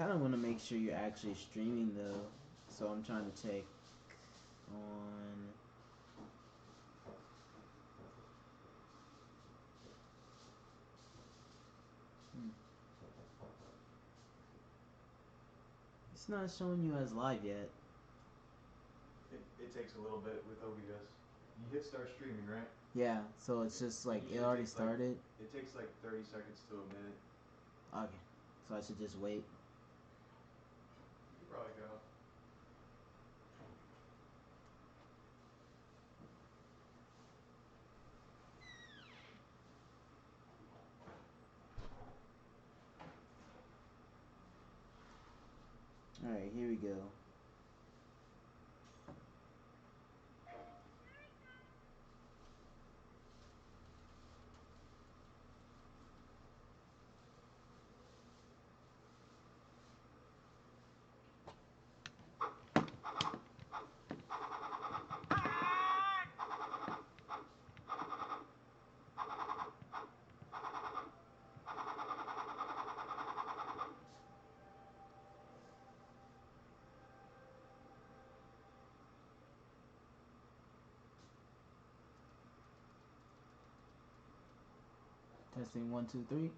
kind of want to make sure you're actually streaming though, so I'm trying to check on. It's not showing you as live yet. It takes a little bit with OBS. You hit start streaming, right? Yeah, so it's just like it already started. It takes like 30 seconds to a minute. Okay, so I should just wait. You could probably go. Alright, here we go. Testing 1, 2, 3.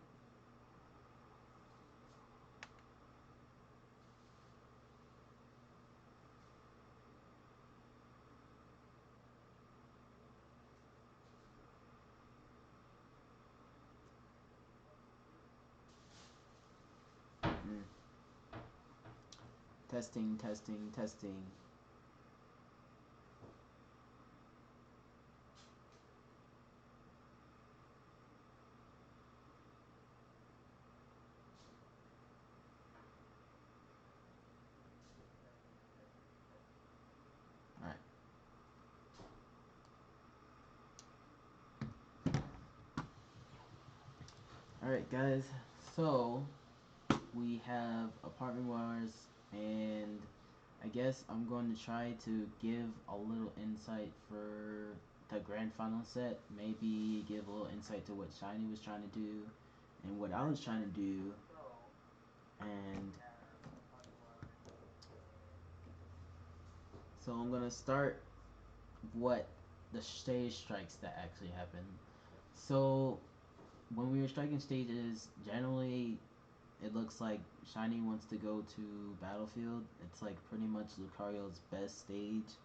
Testing, testing, testing. Alright. Alright, guys. So, we have Apartment Wars, and I guess I'm going to try to give a little insight for the grand final set. Maybe give a little insight to what Shiny was trying to do and what I was trying to do. And so I'm going to start what the stage strikes that actually happened. So when we were striking stages, generally it looks like Shiny wants to go to Battlefield. It's like pretty much Lucario's best stage,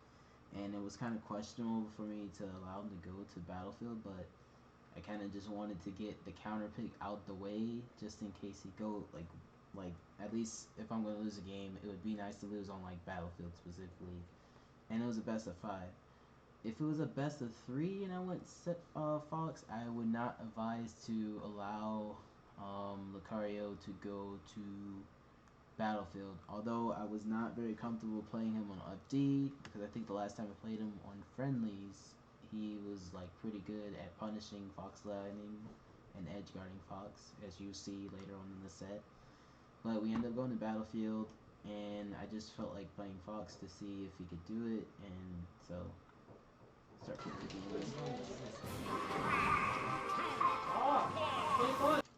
and it was kind of questionable for me to allow him to go to Battlefield, but I kind of just wanted to get the counter pick out the way just in case he go like at least if I'm gonna lose a game, it would be nice to lose on like Battlefield specifically, and it was a best of 5. If it was a best of 3 and I went Fox, I would not advise to allow Lucario to go to Battlefield. Although I was not very comfortable playing him on UpD, because I think the last time I played him on friendlies, he was like pretty good at punishing Fox Lightning and edge guarding Fox, as you see later on in the set. But we ended up going to Battlefield, and I just felt like playing Fox to see if he could do it, and so start playing the game.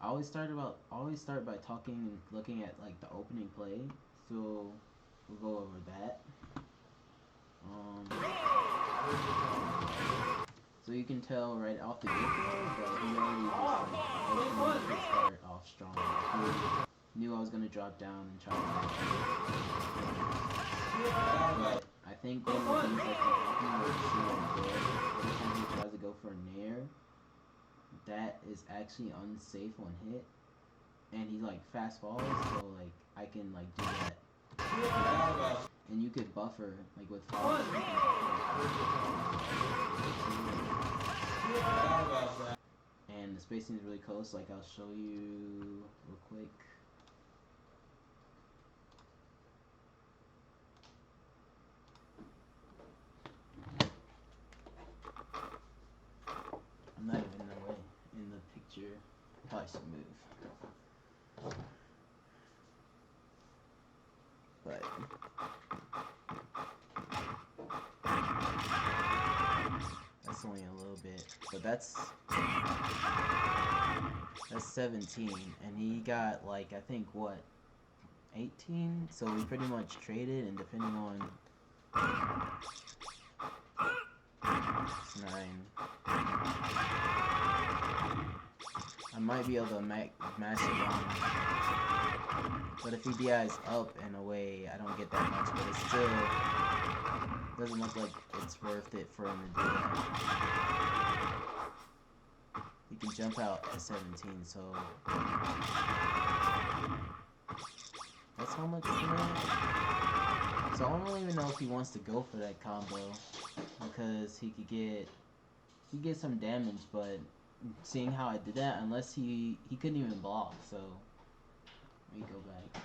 I always start by talking and looking at like the opening play, so we'll go over that. So you can tell right off the get-go that he already just like start off strong. He knew I was gonna drop down and try to but I think one of the things that can happen with every time he tries to go for a nair, that is actually unsafe on hit, and he like fast falls, so like I can like do that, and you could buffer like with falls. And the spacing is really close. Like I'll show you real quick. I'm not even in the way in the picture. Probably should move. But that's only a little bit. But that's 17, and he got like I think what 18. So we pretty much traded, and depending on 9, I might be able to mash it down. But if he DI's up in a way, I don't get that much. But it still doesn't look like it's worth it for him to do that. He can jump out at 17, so that's how much for that. So I don't even know if he wants to go for that combo because he could get some damage, but seeing how I did that, unless he couldn't even block, so let me go back.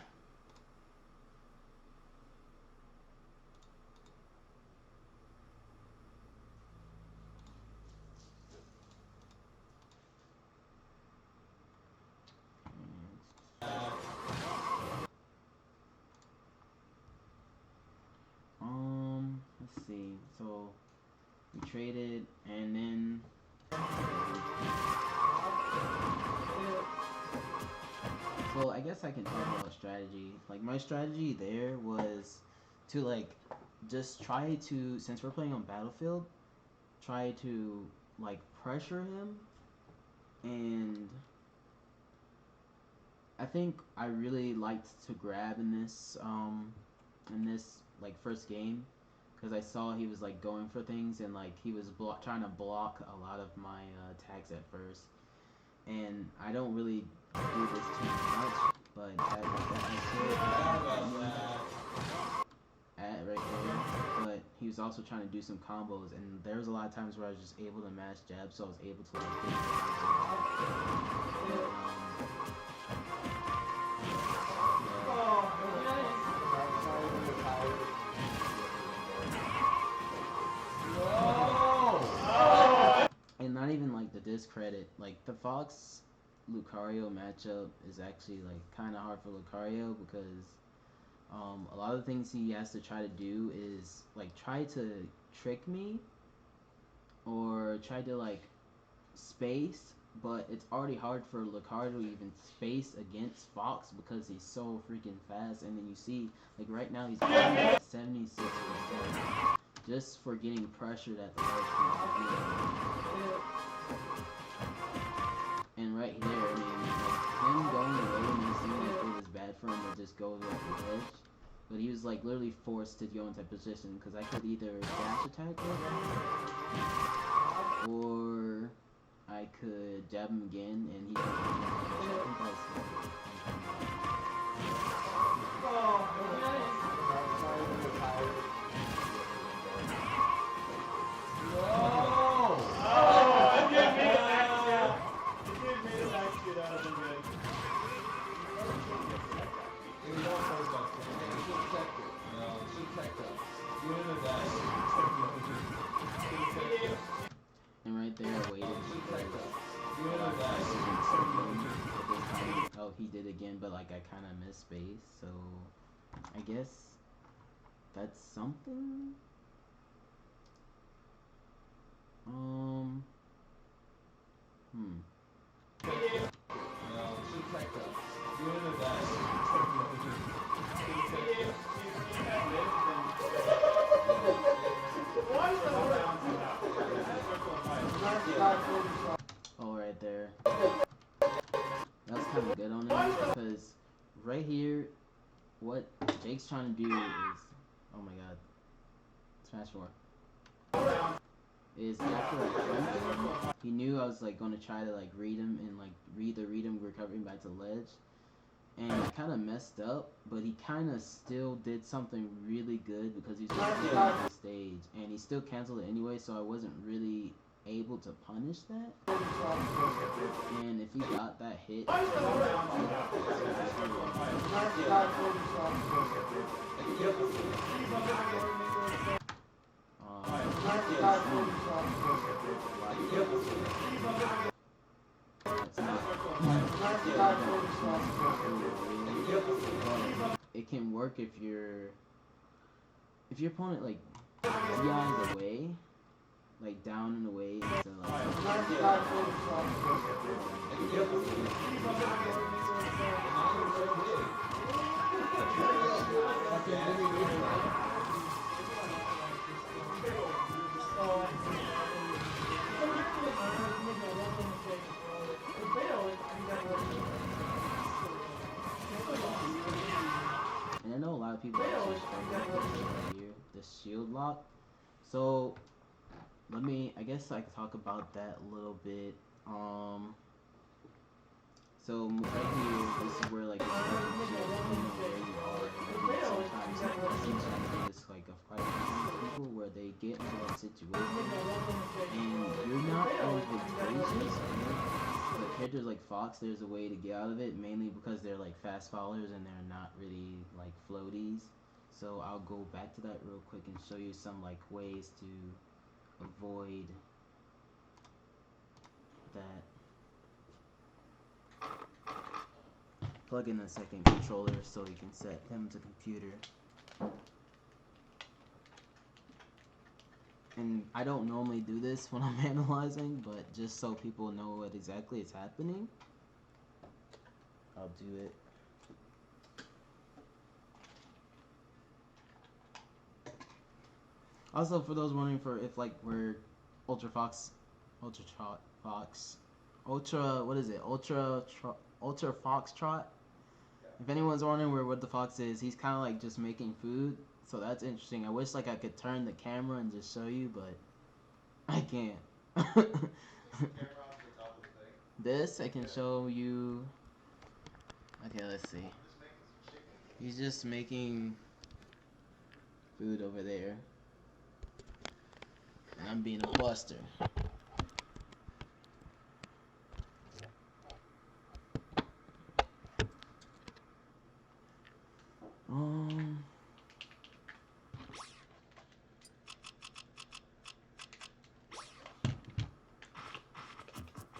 Let's see. So we traded, and then so I guess I can talk about strategy. Like my strategy there was to like just try to, since we're playing on Battlefield, try to like pressure him, and I think I really liked to grab in this like first game because I saw he was like going for things, and like he was trying to block a lot of my attacks at first, and I don't really do this too much, but that at right there. But he was also trying to do some combos, and there was a lot of times where I was just able to mash jabs, so I was able to like hit but, and not even like the discredit, like the Fox Lucario matchup is actually like kind of hard for Lucario because a lot of the things he has to try to do is like try to trick me or try to like space, but it's already hard for Lucario to even space against Fox because he's so freaking fast. And then you see, like right now he's already at 76% just for getting pressured at the ledge. And right there, I mean, like him going away may seem like it was bad for him to just go over the ledge, but he was like literally forced to go into position because I could either dash attack him or I could jab him again and he could check. I think that was and right there I waited oh, he did again, but like I kind of missed space, so I guess that's something. Oh, right there. That was kind of good on him because right here, what Jake's trying to do is, oh my god, Smash 4. Is after I jumped him, he knew I was like going to try to like read him and like read him recovering back to ledge. And I kind of messed up, but he kind of still did something really good because he's just on the stage, and he still canceled it anyway, so I wasn't really able to punish that. And if he got that hit, it can work if your opponent like DIs away, like down and away, so like And I know a lot of people actually struggle with this right here, this shield lock. So I guess I could talk about that a little bit. So right here, this is where like it's starting to show where you are. Like, sometimes I see trying to do this like of quite a few people where they get into that situation and you're not advantageous. But characters like Fox, there's a way to get out of it, mainly because they're like fast followers and they're not really like floaties. So I'll go back to that real quick and show you some like ways to avoid that. Plug in a second controller so you can set him to computer. And I don't normally do this when I'm analyzing, but just so people know what exactly is happening, I'll do it. Also, for those wondering for if like we're Ultra Fox, what is it? Ultra Foxtrot. If anyone's wondering what the fox is, he's kind of like just making food. So that's interesting. I wish like I could turn the camera and just show you, but I can't. This I can show you. Okay, let's see. He's just making food over there. And I'm being a buster. Um.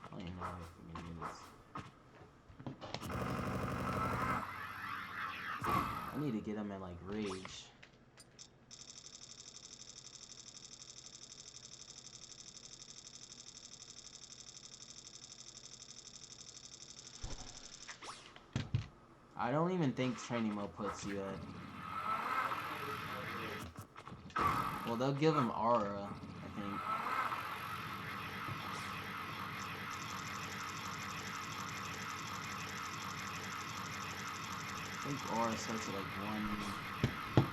I don't even know if we can do this. I need to get him at like rage. I don't even think training mode puts you at. Well, they'll give him aura, I think. I think aura starts at like 1.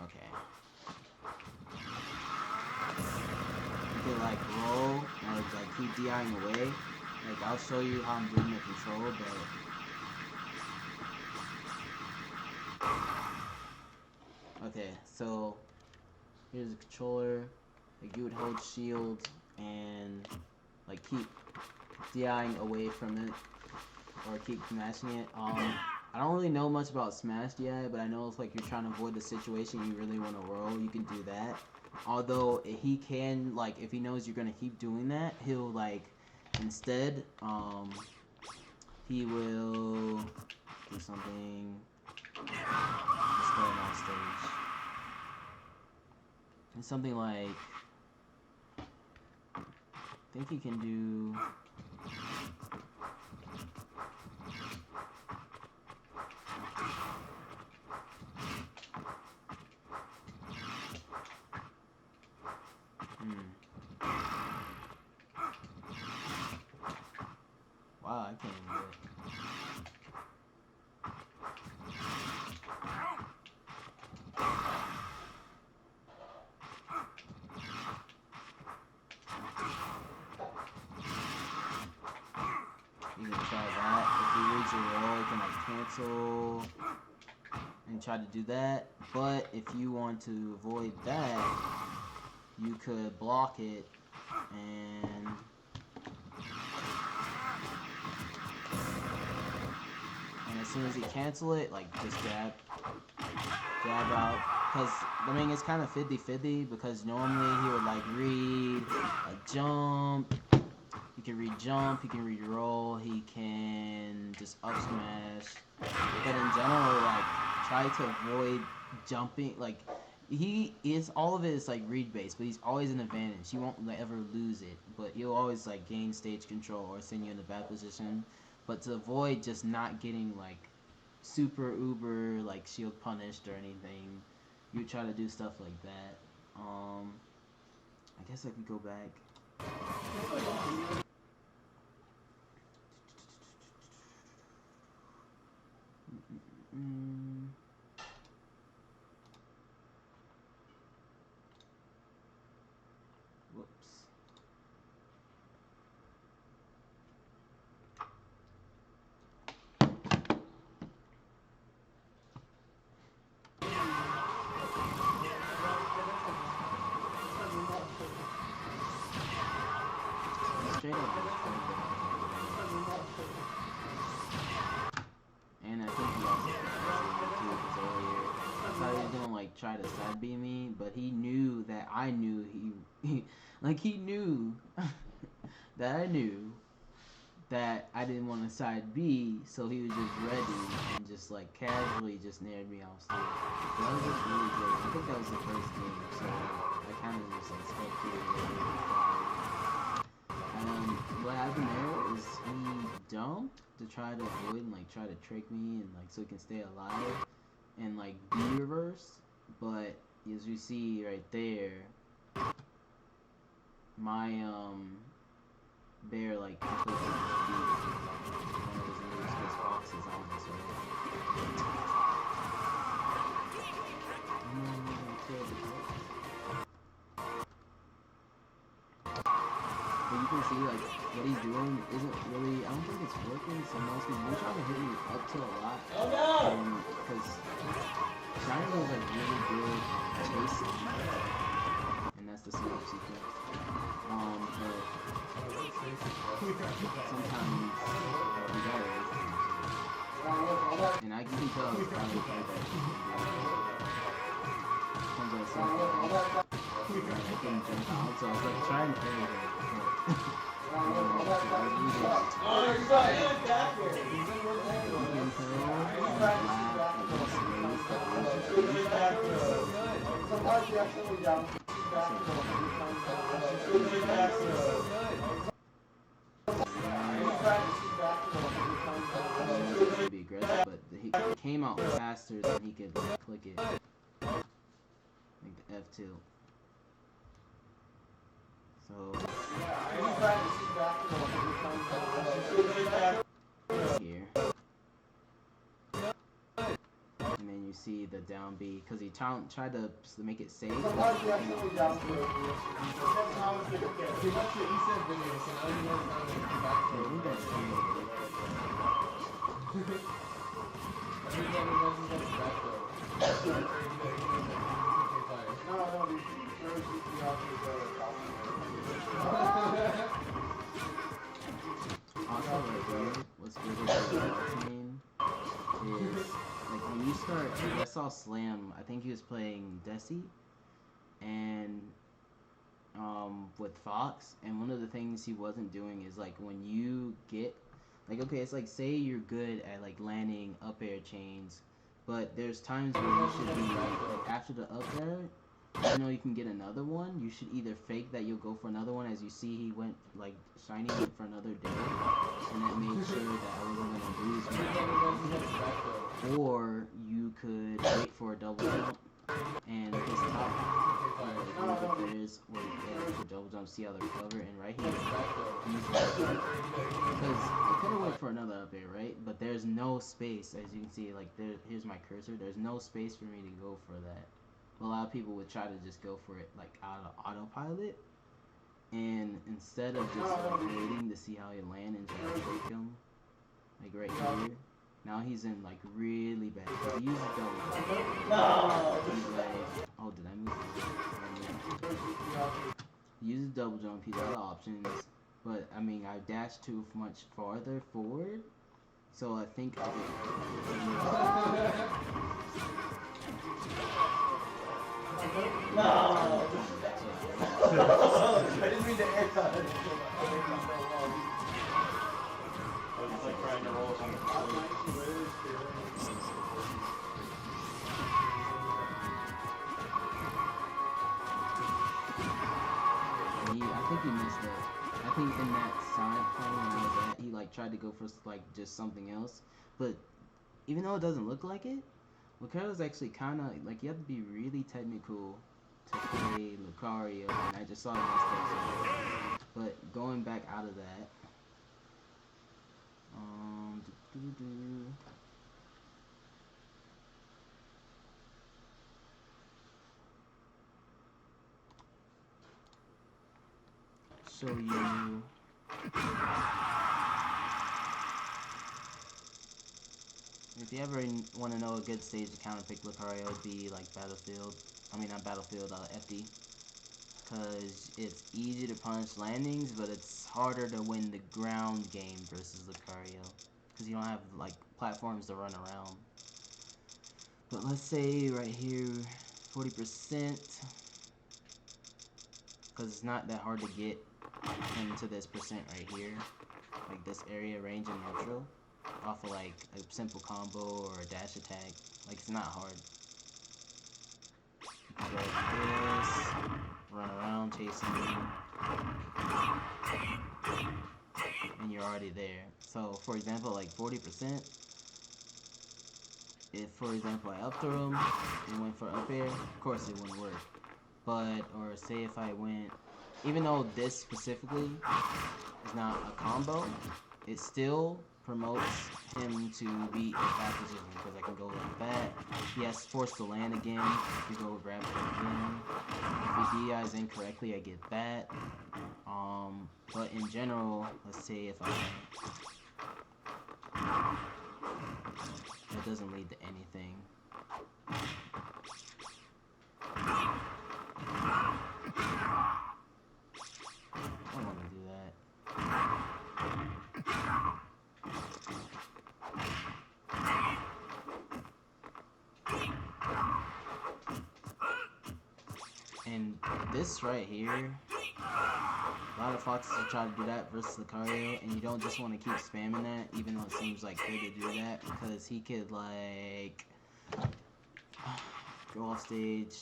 Okay. You can like roll or like keep DIing away. Like I'll show you how I'm doing the control, but okay, so here's the controller. Like you would hold shield and like keep DIing away from it or keep smashing it. I don't really know much about smash DI, but I know if like you're trying to avoid the situation you really want to roll, you can do that. Although he can like if he knows you're gonna keep doing that, he'll like instead he will do something. Just go on stage. It's something like I think he can do. Wow, I can't even do it. You can try that. If you reach your roll, you can like cancel and try to do that. But if you want to avoid that, you could block it and as soon as you cancel it, like just grab out. Because, I mean, it's kind of 50-50 because normally he would like read a jump. He can read jump, he can read roll, he can just up smash. But in general, like, try to avoid jumping. Like, he is all of it is like read based, but he's always an advantage. He won't like, ever lose it, but he'll always like gain stage control or send you in a bad position. But to avoid just not getting like super uber like shield punished or anything, you try to do stuff like that. I guess I could go back. Whoops. Straight up. And I think he also too, because earlier I thought he was gonna like try to side B me, but he knew that I knew he like he knew that I knew that I didn't want to side B, so he was just ready and just like casually just nared me off stage. So that was just really good. I think that was the first game, so I kind of just like spectated. What happened there is he jumped to try to avoid and like try to trick me and like so he can stay alive and like B reverse, but as you see right there, my bear like completely beat one of his moves because Fox is on this right. But you can see like what he's doing isn't really, I don't think it's working so much because you're trying to hit me up to a lot. Because Shiny was like really good at chasing, and that's the slow sequence. But sometimes you gotta wait for him. And I can tell it's probably good that he can do it. Comes out so fast. I couldn't jump out, so I was like trying everything. Be aggressive, but he came out faster than he could like, click it. Like the F2. So here, and then you see the down B because he tried to make it safe. Also, right here, what's good with the Arcane is, like, when you start, I saw Slam, I think he was playing Desi, and, with Fox, and one of the things he wasn't doing is, like, when you get, like, okay, it's like, say you're good at, like, landing up air chains, but there's times where you should be, like after the up air, you know you can get another one, you should either fake that you'll go for another one, as you see he went, like, Shiny went for another day, and that made sure that I wasn't going to lose, or you could wait for a double jump, and his top, if there is, where for double jump, see how they recover, and right here, because I could have waited for another up air, right, but there's no space, as you can see, like, here's my cursor, there's no space for me to go for that. A lot of people would try to just go for it like out of autopilot, and instead of just like, waiting to see how he land and try to break him, like right here, now he's in like really bad. He uses double jump. No. He's like, oh, did I move? He uses double jump. He's out of options, but I mean I dashed too much farther forward, so I think I No! I didn't mean to air cut it. It's like trying to roll something. I think he messed up. I think in that side plane when he was at, he like tried to go for like just something else. But even though it doesn't look like it, Lucario's actually kind of like you have to be really technical to play Lucario, and I just saw it messed up. But going back out of that, doo-doo-doo. Show you. If you ever want to know a good stage to counterpick Lucario, would be like Battlefield. I mean, not Battlefield, FD. Because it's easy to punish landings, but it's harder to win the ground game versus Lucario. Because you don't have like platforms to run around. But let's say right here, 40%. Because it's not that hard to get into this percent right here. Like this area, range, and neutral. Off of like a simple combo or a dash attack. Like it's not hard. You can go like this, run around chasing them, and you're already there. So for example, like 40%, if for example I up throw him and went for up air, of course it wouldn't work. But, or say if I went, even though this specifically is not a combo, it still promotes him to be in that position because I can go like that. He has forced to land again. If you go grab it again. If he DIs incorrectly, I get that. But in general, let's say if I that doesn't lead to anything. I don't want to do that. And this right here, a lot of foxes will try to do that versus Lucario, and you don't just want to keep spamming that, even though it seems like good to do that, because he could like go off stage,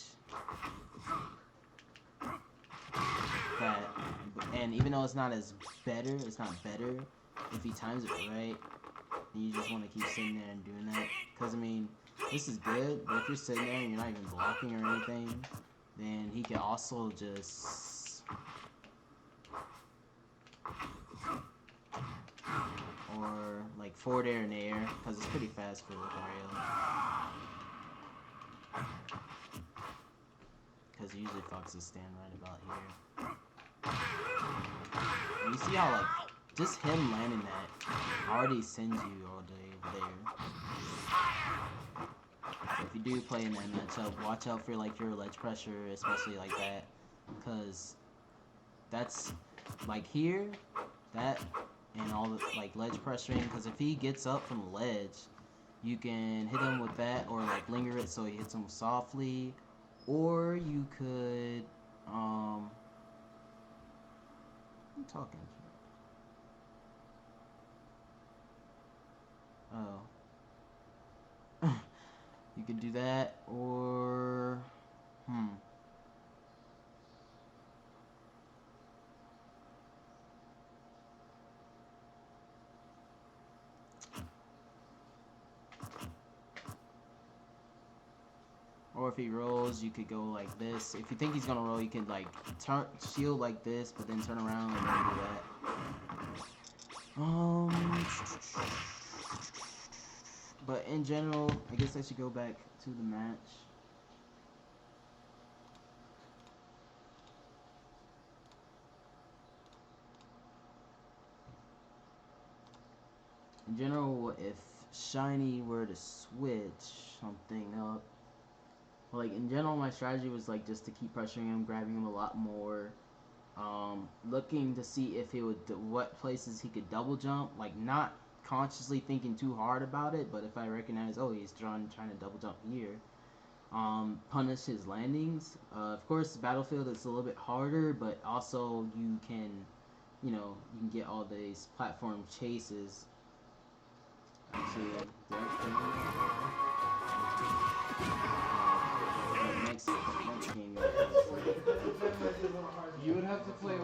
that, and even though it's not better if he times it right, and you just want to keep sitting there and doing that, because I mean, this is good, but if you're sitting there and you're not even blocking or anything, then he can also just or like forward air and air, because it's pretty fast for Lucario. Because usually foxes stand right about here. And you see how like just him landing that already sends you all day over there. So if you do play in that matchup, watch out for like your ledge pressure, especially like that, because that's like here, that, and all the like ledge pressuring. Because if he gets up from the ledge, you can hit him with that, or like linger it so he hits him softly, or you could I'm talking. Oh. You could do that, or or if he rolls, you could go like this. If you think he's gonna roll, you can like turn shield like this, but then turn around and then do that. But in general, I guess I should go back to the match. In general, if Shiny were to switch something up, like in general, my strategy was like just to keep pressuring him, grabbing him a lot more, looking to see if he would what places he could double jump, like not consciously thinking too hard about it, but if I recognize, oh, he's trying to double jump here, punish his landings. Of course, Battlefield is a little bit harder, but also you can get all these platform chases. Actually, next game. You would have to play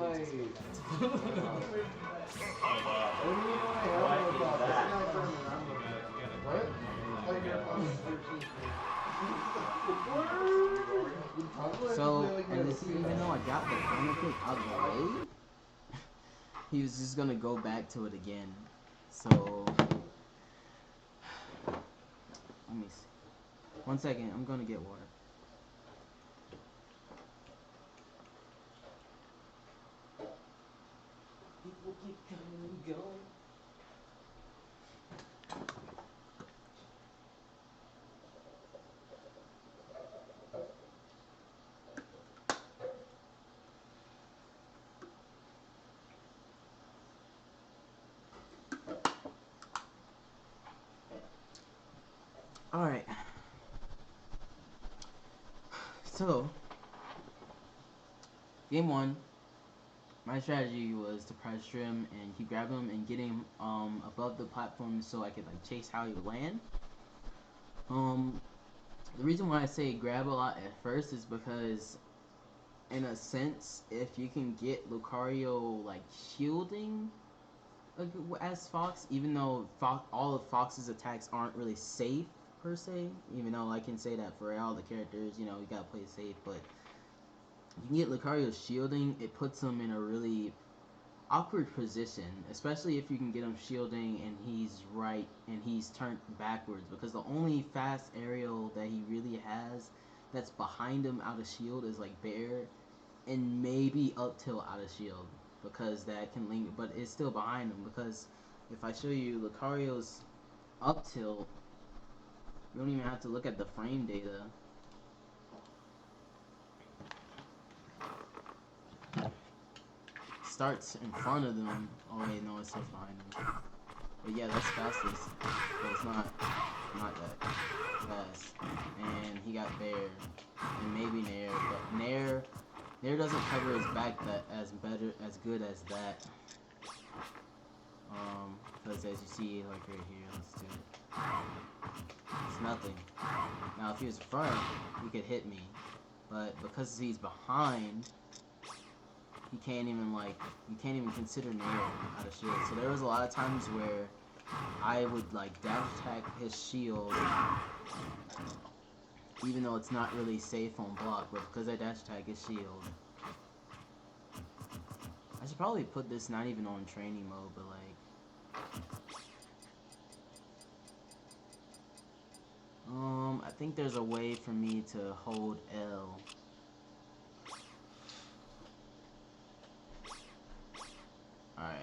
So, and you see, even though I got the corner kick out of the way, he was just gonna go back to it again. So, let me see. 1 second, I'm gonna get water. People keep coming and going. Alright. So, game 1, my strategy was to pressure him and he grab him and get him above the platform so I could like chase how he would land. The reason why I say grab a lot at first is because in a sense, if you can get Lucario like shielding as Fox, even though all of Fox's attacks aren't really safe per se, even though I can say that for all the characters, you know, you gotta play it safe, but if you can get Lucario shielding, it puts him in a really awkward position, especially if you can get him shielding and he's turned backwards, because the only fast aerial that he really has that's behind him out of shield is like Bear and maybe up tilt out of shield, because that can link, but it's still behind him, because if I show you Lucario's up tilt, you don't even have to look at the frame data. Starts in front of them. Oh wait, no, it starts behind them. But yeah, that's fastest. But it's not that fast. And he got Bear. And maybe Nair. But Nair doesn't cover his back as good as that. Because as you see, like right here, let's do it. It's nothing. Now if he was in front, he could hit me. But because he's behind, you can't even consider Nair out of shield. So there was a lot of times where I would like dash attack his shield, even though it's not really safe on block, but because I dash attack his shield. I should probably put this not even on training mode, but like, I think there's a way for me to hold L. Alright.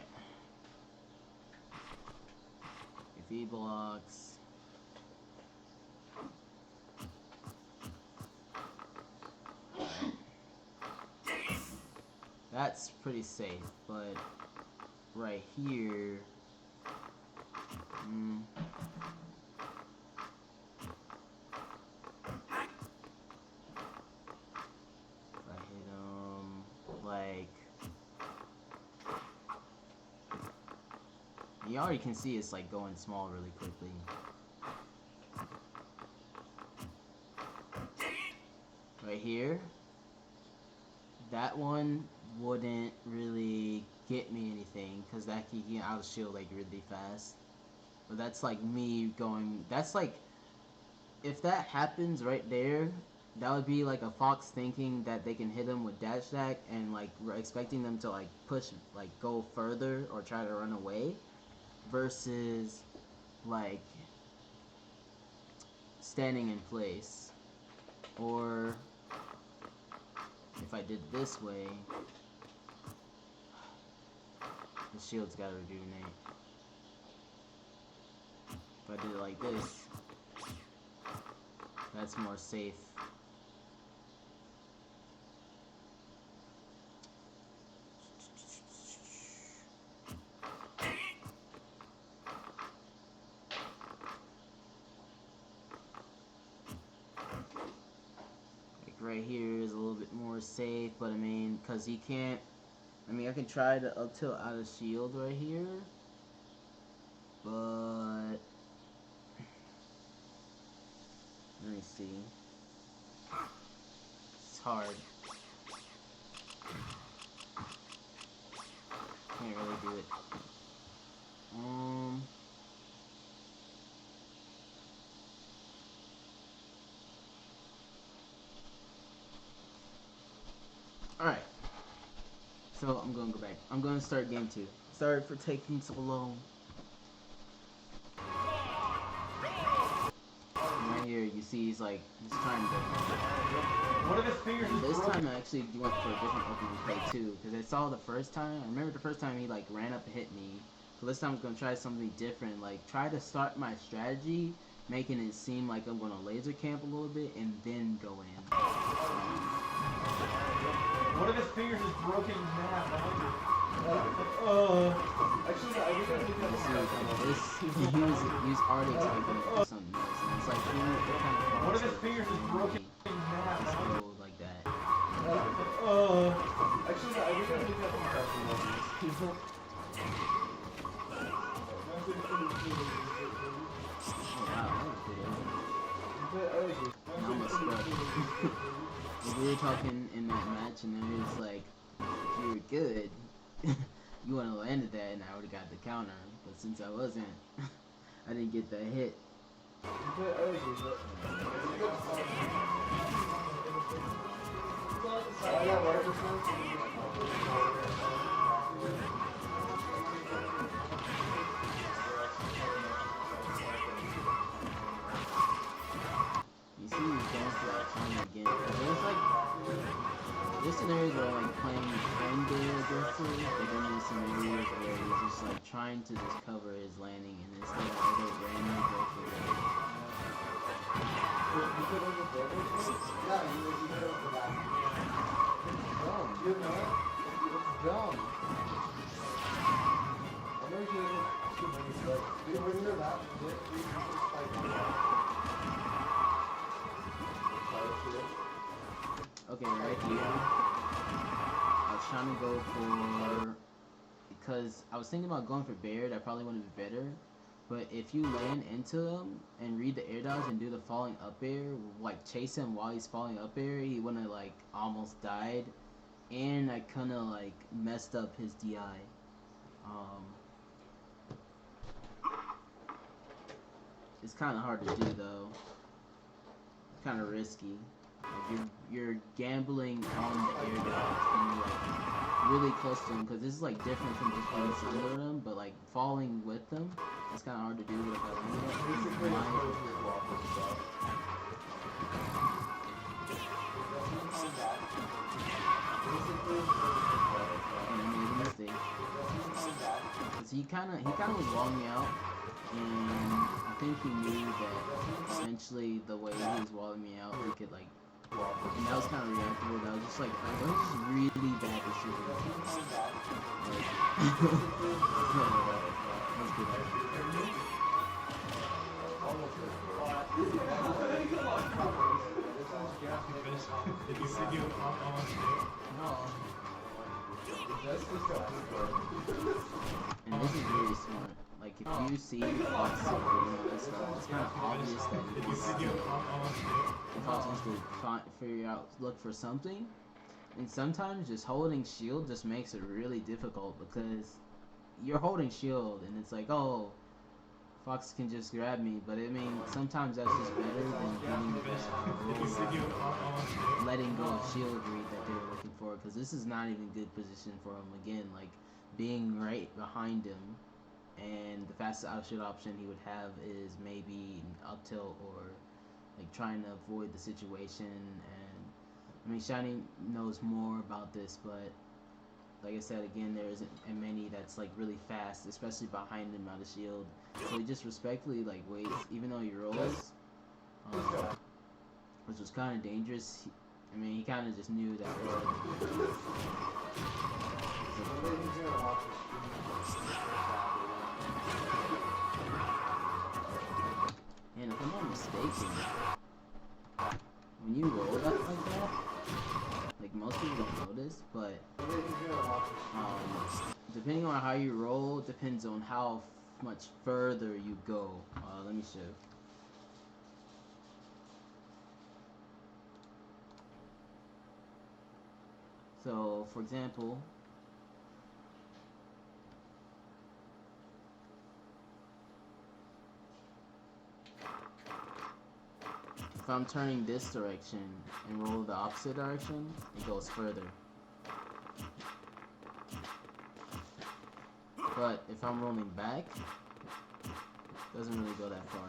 If he blocks. Alright. That's pretty safe, but right here. If I hit him, like. You already can see it's like going small really quickly. Right here, that one wouldn't really get me anything because that can get out of shield like really fast. But that's like me going. That's like if that happens right there, that would be like a Fox thinking that they can hit him with dash attack and like expecting them to like push, like go further or try to run away. Versus like standing in place, or if I did this way, the shield's gotta rejuvenate. If I did it like this, that's more safe. Right here is a little bit more safe, but I mean, because he can't, I mean, I can try to up tilt out of shield right here, but let me see, it's hard, can't really do it. Alright. So I'm gonna go back. I'm gonna start game 2. Sorry for taking so long. And right here, you see he's like, he's trying to. One of his fingers And is this broken. time I actually went for a different opening play too, because I saw the first time. I remember the first time he like ran up and hit me. So this time I'm gonna try something different. Like try to start my strategy, making it seem like I'm gonna laser camp a little bit and then go in. One of his fingers is broken in half. Actually, I think I You see, this he's already expecting to do something else, and it's like, what kind of One of his concept fingers is can broken we in half. just go like that? Actually, I think I people. Oh wow, that was good. And I'm a scrub. We were talking in that match, and then he was like, if you were good, you would have landed that, and I would have got the counter. But since I wasn't, I didn't get that hit. You see, he's going for that counter again. There's like, there's scenarios where I'm like playing friendly aggressive, but then there's scenarios where he's just like trying to just cover his landing, and instead I go randomly go for it. Okay, right here, I was trying to go for, because I was thinking about going for Bear, that probably would have been better. But if you land into him and read the air dodge and do the falling up air, like chase him while he's falling up air, he wouldn't have like almost died. And I kind of like messed up his DI. It's kind of hard to do though. It's kind of risky. Like you're gambling on the air dodge and you're like really close to them, because this is like different from just being under them, but like falling with them, it's kind of hard to do. But if I land it, and I made a mistake. So he kind of was walling me out, and I think he knew that eventually the way he was walling me out, he could like. And that was kind of reactable. That was just like, that was just really bad decision. Like, that's good. And this is really smart. Like, if you see Fox doing all this stuff, it's kind of obvious that he wants to, Fox wants to figure out, look for something. And sometimes just holding shield just makes it really difficult, because you're holding shield and it's like, oh, Fox can just grab me. But I mean, sometimes that's just better than getting that letting go of shield read that they were looking for, because this is not even good position for him. Again, like being right behind him, and the fastest out shield option he would have is maybe an up tilt or like trying to avoid the situation. And I mean, Shiny knows more about this, but like I said, again, there isn't many that's like really fast, especially behind him out of shield. So he just respectfully like waits, even though he rolls, which was kind of dangerous. I mean, he kind of just knew that. And if I'm not mistaken, when you roll up like that, like most people don't notice, but depending on how you roll, depends on how much further you go. Let me show. So, for example, if I'm turning this direction and roll the opposite direction, it goes further. But if I'm rolling back, doesn't really go that far.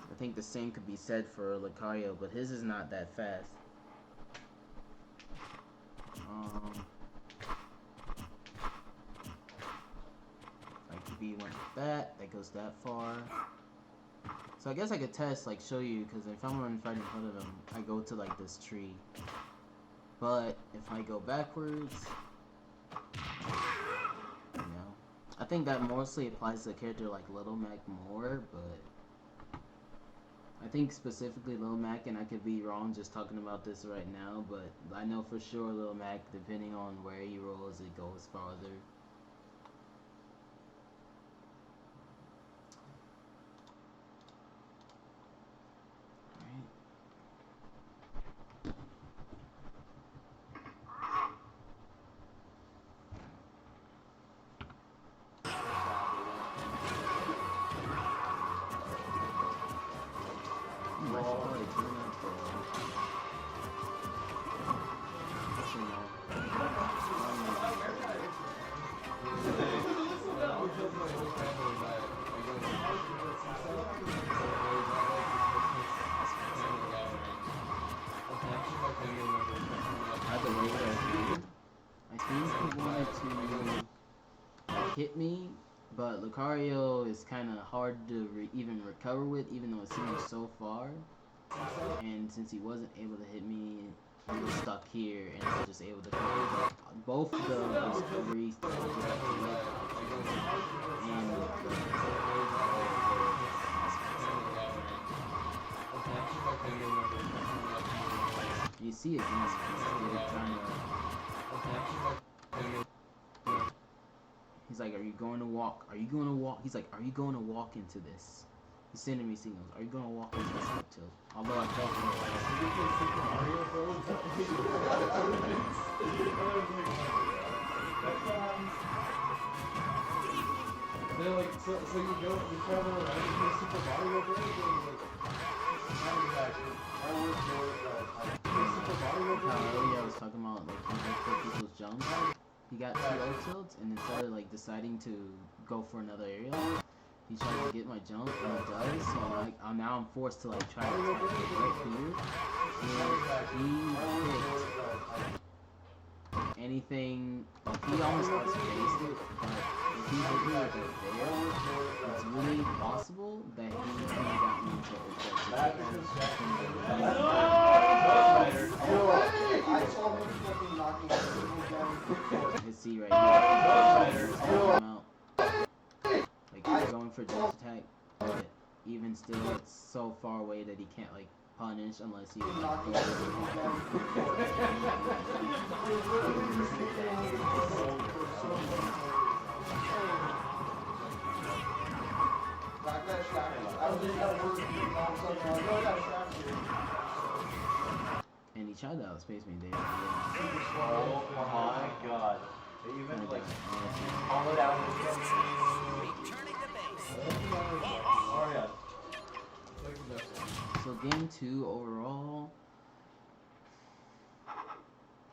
I think the same could be said for Lucario, but his is not that fast. Like B went that goes that far. So I guess I could test, like show you, because if I'm running right in front of him, I go to like this tree. But if I go backwards, you know, I think that mostly applies to a character like Little Mac more, but I think specifically Lil Mac, and I could be wrong just talking about this right now, but I know for sure Lil Mac, depending on where he rolls, it goes farther. Hit me, but Lucario is kind of hard to even recover with, even though it seems so far. And since he wasn't able to hit me, he was stuck here, and I was just able to cover both of them was three and you see it, he's like, are you going to walk? Are you going to walk? He's like, are you going to walk into this? He's sending me signals. Are you going to walk into this up tilt? Although I felt They're like, so you travel around and play Super Mario Bros. Earlier I was talking about like he looked for people's jumps. He got 2 ult tilts and instead of like deciding to go for another area, he tried to get my jump and he does. So now I'm forced to like try to attack it right here. And he picked anything. Like he almost outspaced it, but if he hit me like right there, it's really possible that he got me into ult tilt. You see right here, like he's going for dash attack, but even still, it's so far away that he can't like punish unless he like and he tried to outspace me, David. Oh my god. They even like call it out. Returning to base. Oh yeah. So game 2 overall,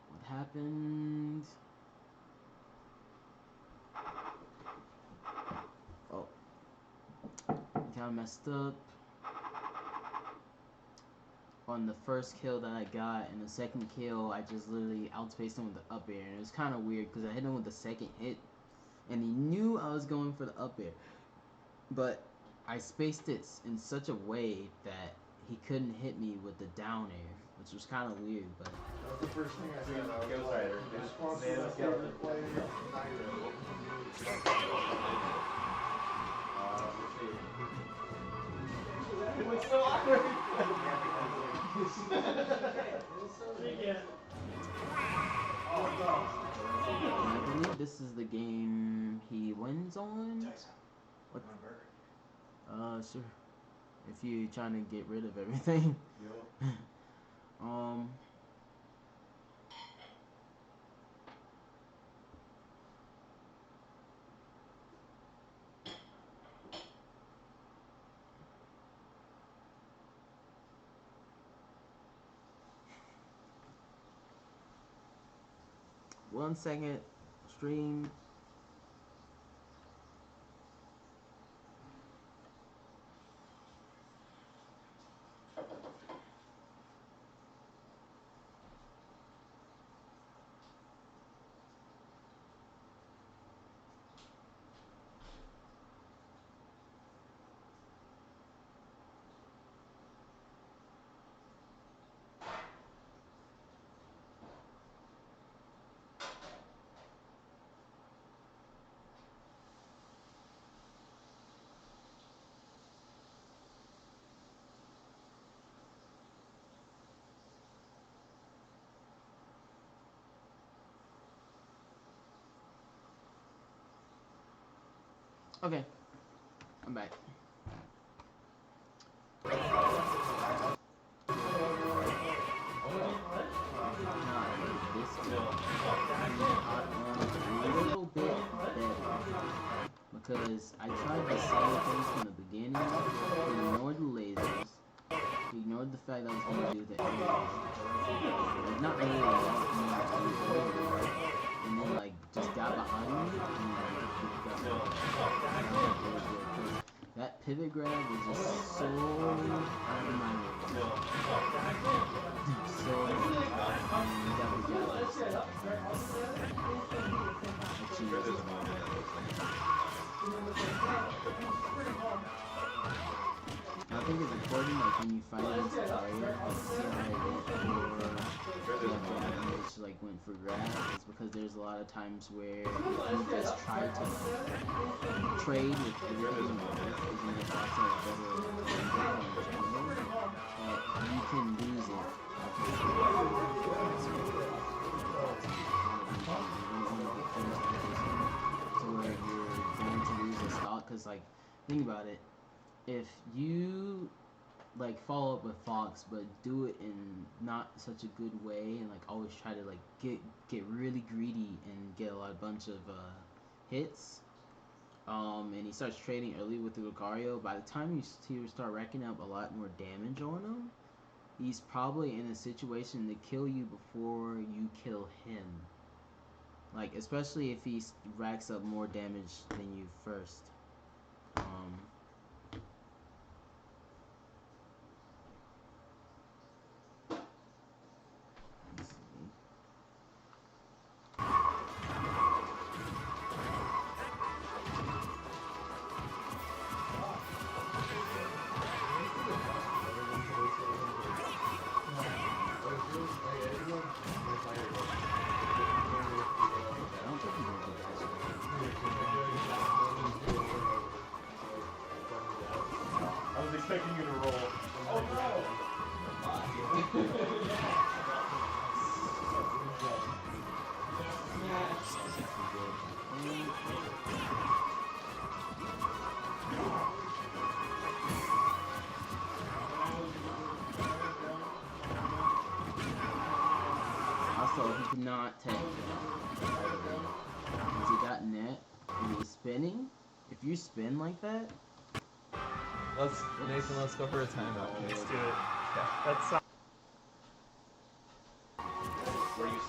what happened? Oh, kind of messed up on the first kill that I got, and the second kill I just literally outspaced him with the up air, and it was kind of weird because I hit him with the second hit, and he knew I was going for the up air, but I spaced it in such a way that he couldn't hit me with the down air, which was kind of weird, but... That was the first thing I said. Ghost Rider. It was so awkward. I believe this is the game he wins on. Taisa. What? Burger. Sure. If you're trying to get rid of everything. Yo. 1 second. Stream. Okay, I'm back. A little bit better because I tried to save things from the beginning to ignore the lasers, to ignore the fact that I was going to do the arrows. Like, not really, and then like just got behind me and that pivot grab was just so out of my way. So I think it's important, like when you fight against a target, like see how I did which like went for grab, is because there's a lot of times where you just try to trade with everything because you know that's a better you can lose it. To where you're going to lose a stock, because like think about it, if you like follow up with Fox but do it in not such a good way and like always try to like get really greedy and get a bunch of hits, and he starts trading early with the Lucario, by the time you start racking up a lot more damage on him, he's probably in a situation to kill you before you kill him. Like, especially if he racks up more damage than you first. Expecting you to roll. Oh no! Also, he could not take it because he got net and he's spinning. If you spin like that, Nathan, let's go for a timeout. Let's do it. Yeah, that's Where you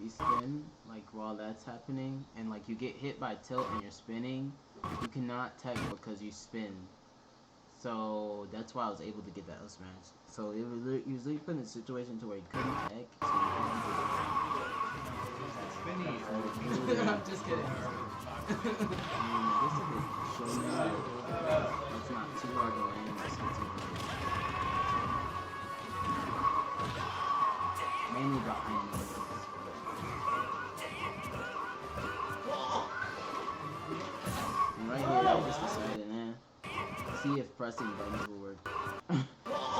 spin like while that's happening and like you get hit by tilt and you're spinning, you cannot tech because you spin. So that's why I was able to get that up smash. So it was usually put in a situation to where you couldn't tech, so you had to do it. I'm just kidding. I guess if it shows you it's not too hard to land, it's not too hard. Mainly behind me. And right here, I just decided, see if pressing buttons will work.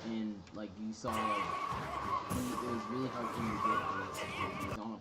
And like you saw, like, it was really hard for him to get this. He was on a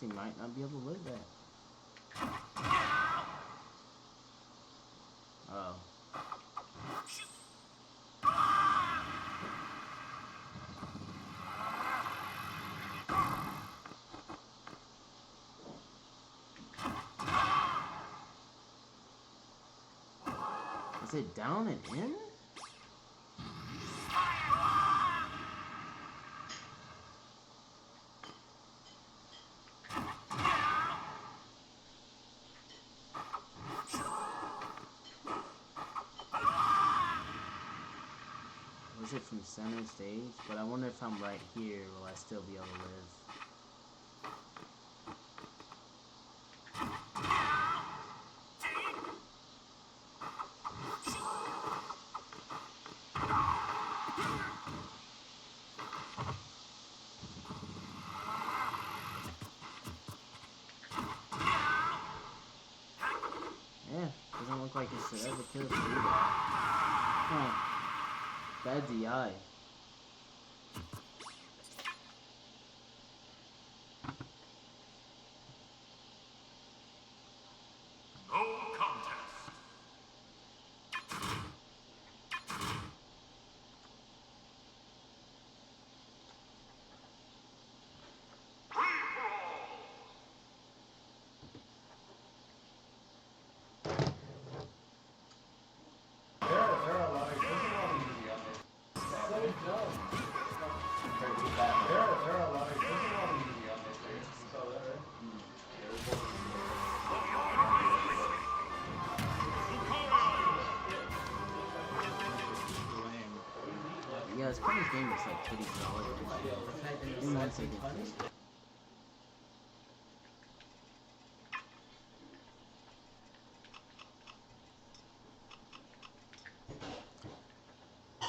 he might not be able to live that. Oh. Is it down and in? Was it from center stage? But I wonder if I'm right here, will I still be able to live? Yeah, doesn't look like it should ever kill us through that. Huh. Bad DI. No contest. There are a lot of, there's a lot of easy on this. There are a lot of, there's a lot of easy on this. You saw that, right? Yeah, this Punish game is like pretty solid. Give me 1 second, please.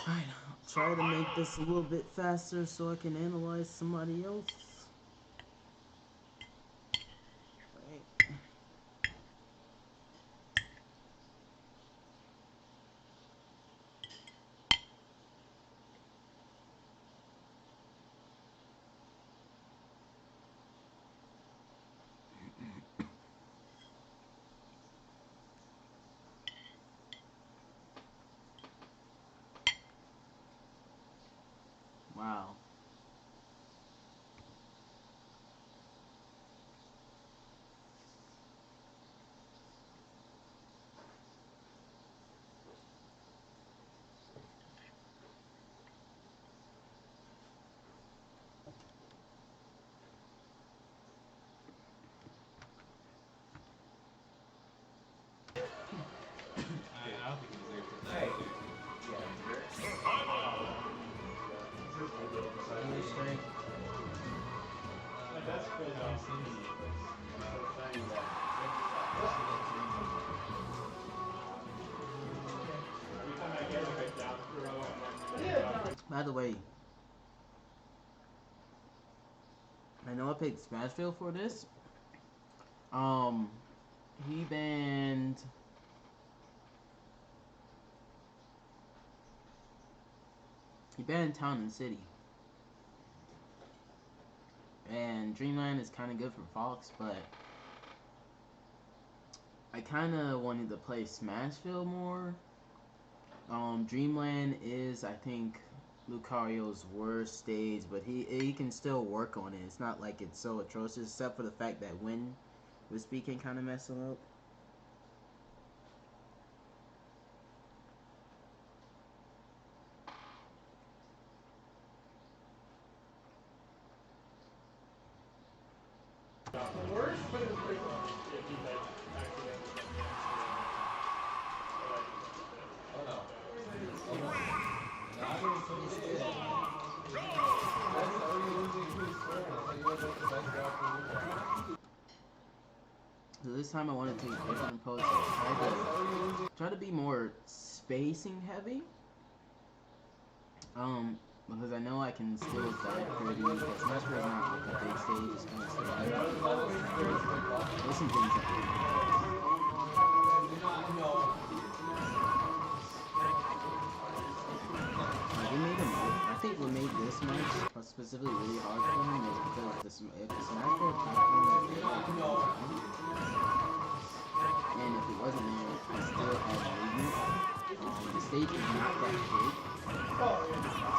Alright, I'll try to make this a little bit faster so I can analyze somebody else. Right. Wow. I don't think he deserves it. Hey. That's crazy. By the way, I know I picked Smashville for this. He banned Town and City. And Dreamland is kind of good for Fox, but I kind of wanted to play Smashville more. Dreamland is, I think, Lucario's worst stage, but he can still work on it. It's not like it's so atrocious, except for the fact that wind was speaking kind of mess him up. So this time I want to take a different approach. Try to be more spacing heavy. Because I know I can still die pretty. But Smashville is not like a big stage. It's kind of slow. There's some things that like we made him. I think what made this match specifically really hard for him is because if the smash platform was there, and if it wasn't there, I still had movement. The stage is not that big,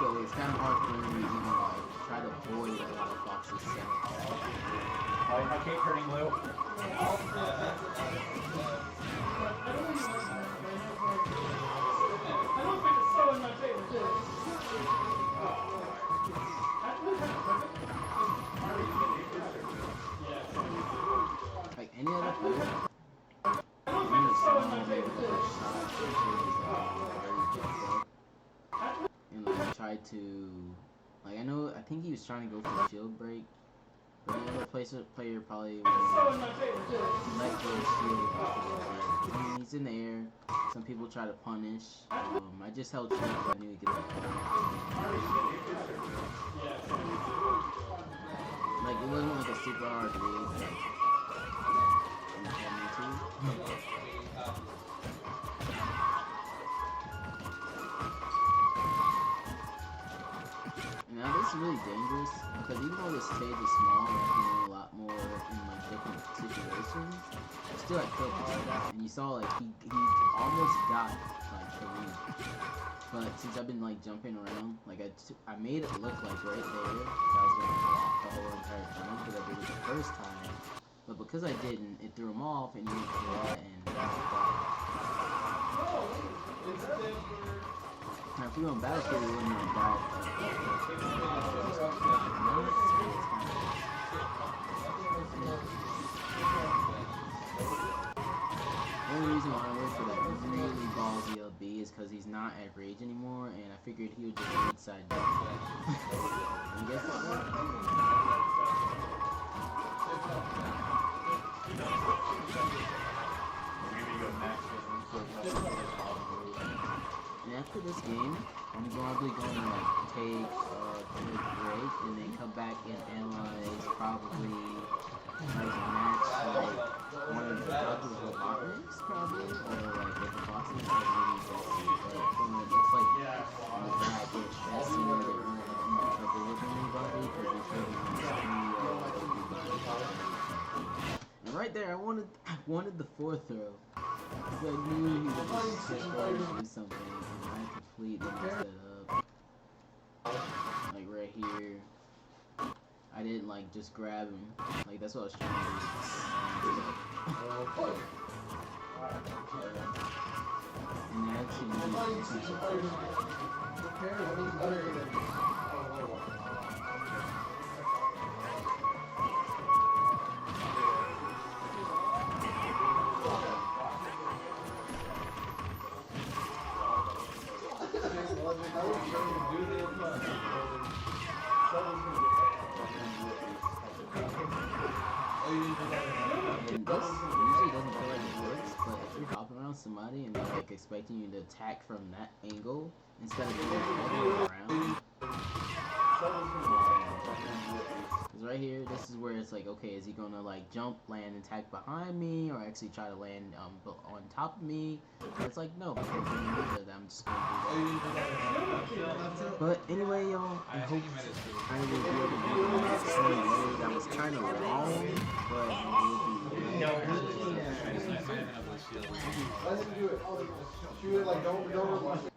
so it's kind of hard for me to even like try to avoid a lot of Fox's setups. Why is my cape turning blue? Like any other player, when the song maybe the first shot already gets up, and like try to, like I know, I think he was trying to go for shield break, but any other player probably would let go of shield. I mean, he's in the air. Some people try to punish. I just held shield because I knew he could get punish. Like it wasn't like a super hard read. Now this is really dangerous because even though this stage is small and I can win a lot more in like different situations, I still had kill power. And you saw like he almost got like the lead. But since I've been like jumping around, like I made it look like right there that I was gonna block the whole entire time because I did it the first time. But because I didn't, it threw him off and he went for that and now if we went Battlefield, we wouldn't have died. The only reason why I went for that really ballsy LB is because he's not at rage anymore, and I figured he would just lead side down. And guess what? And after this game, I'm probably going to like take a break and then come back and analyze probably like a match like one of the judges robotics probably, or like with the bosses or maybe Jesse. But from it looks like the guy get Jesse or they weren't like in trouble with anybody because they showed him on and right there I wanted the fourth throw. I knew he would just sit there and do something, and I completely messed it up. Like right here, I didn't like just grab him. Like that's what I was trying to do. And actually, and this usually doesn't feel like it works, but if you're hopping around somebody and they're like expecting you to attack from that angle instead of going all the way around, because right here, this is where it's like, okay, is he gonna like jump, land, and attack behind me, or actually try to land on top of me? And it's like, no, because I'm just gonna do that. But anyway, y'all, I hope I will be able to do the next one. That was kind of long, but it will be. Let him do it. Shoot it like don't